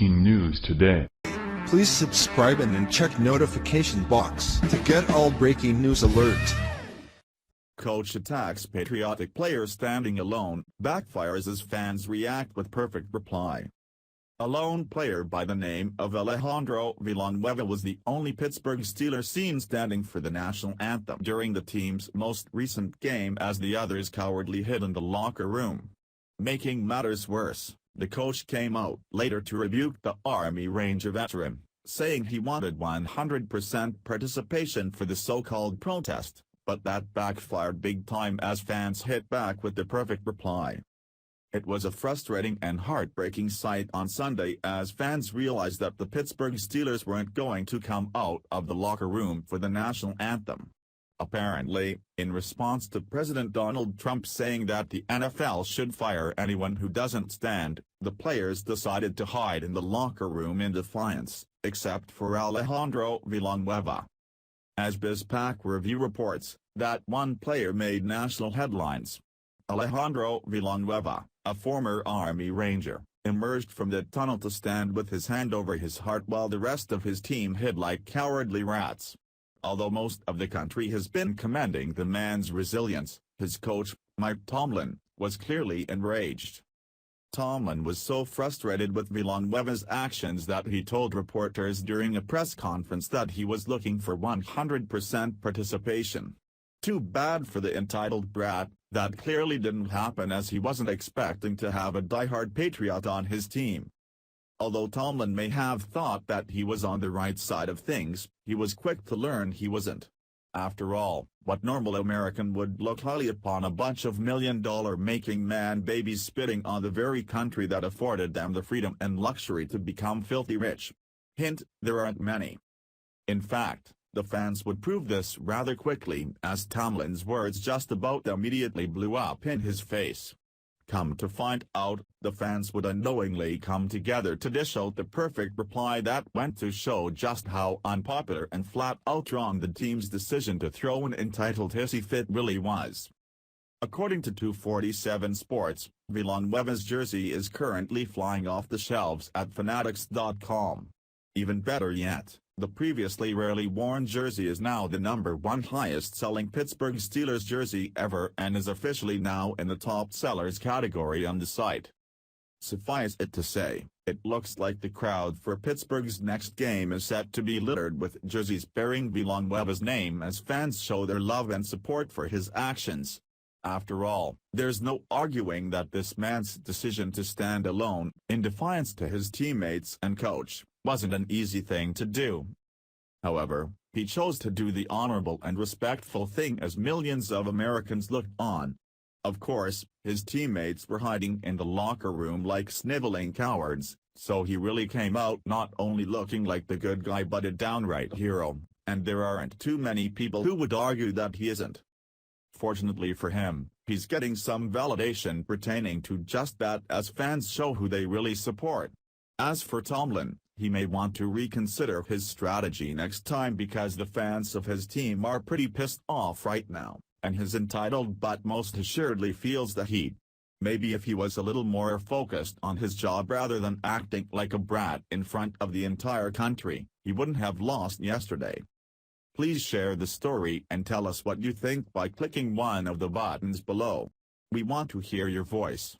breaking news today. Please subscribe and then check notification box to get all breaking news alerts. Coach attacks Patriotic player standing alone, backfires as fans react with perfect reply. A lone player by the name of Alejandro Villanueva was the only Pittsburg Steeler seen standing for the National Anthem during the team's most recent game as the others cowardly hid in the locker room. Making matters worse, the coach came out later to rebuke the Army Ranger veteran, saying he wanted 100% participation for the so-called protest, but that backfired big time as fans hit back with the perfect reply. It was a frustrating and heartbreaking sight on Sunday as fans realized that the Pittsburg Steelers weren't going to come out of the locker room for the National Anthem. Apparently, in response to President Donald Trump saying that the NFL should fire anyone who doesn't stand, the players decided to hide in the locker room in defiance, except for Alejandro Villanueva. As BizPac Review reports, that one player made national headlines. Alejandro Villanueva, a former Army Ranger, emerged from the tunnel to stand with his hand over his heart while the rest of his team hid like cowardly rats. Although most of the country has been commending the man's resilience, his coach, Mike Tomlin, was clearly enraged. Tomlin was so frustrated with Villanueva's actions that he told reporters during a press conference that he was looking for 100% participation. Too bad for the entitled brat, that clearly didn't happen as he wasn't expecting to have a diehard Patriot on his team. Although Tomlin may have thought that he was on the right side of things, he was quick to learn he wasn't. After all, what normal American would look highly upon a bunch of million-dollar-making man-babies spitting on the very country that afforded them the freedom and luxury to become filthy rich? Hint, there aren't many. In fact, the fans would prove this rather quickly as Tomlin's words just about immediately blew up in his face. Come to find out, the fans would unknowingly come together to dish out the perfect reply that went to show just how unpopular and flat-out wrong the team's decision to throw an entitled hissy fit really was. According to 247 Sports, Villanueva's jersey is currently flying off the shelves at fanatics.com. Even better yet, the previously rarely worn jersey is now the #1 highest-selling Pittsburg Steelers jersey ever and is officially now in the top sellers category on the site. Suffice it to say, it looks like the crowd for Pittsburgh's next game is set to be littered with jerseys bearing Villanueva's name as fans show their love and support for his actions. After all, there's no arguing that this man's decision to stand alone, in defiance to his teammates and coach, wasn't an easy thing to do. However, he chose to do the honorable and respectful thing as millions of Americans looked on. Of course, his teammates were hiding in the locker room like sniveling cowards, so he really came out not only looking like the good guy but a downright hero, and there aren't too many people who would argue that he isn't. Fortunately for him, he's getting some validation pertaining to just that as fans show who they really support. As for Tomlin, he may want to reconsider his strategy next time because the fans of his team are pretty pissed off right now, and his entitled butt most assuredly feels the heat. Maybe if he was a little more focused on his job rather than acting like a brat in front of the entire country, he wouldn't have lost yesterday. Please share the story and tell us what you think by clicking one of the buttons below. We want to hear your voice.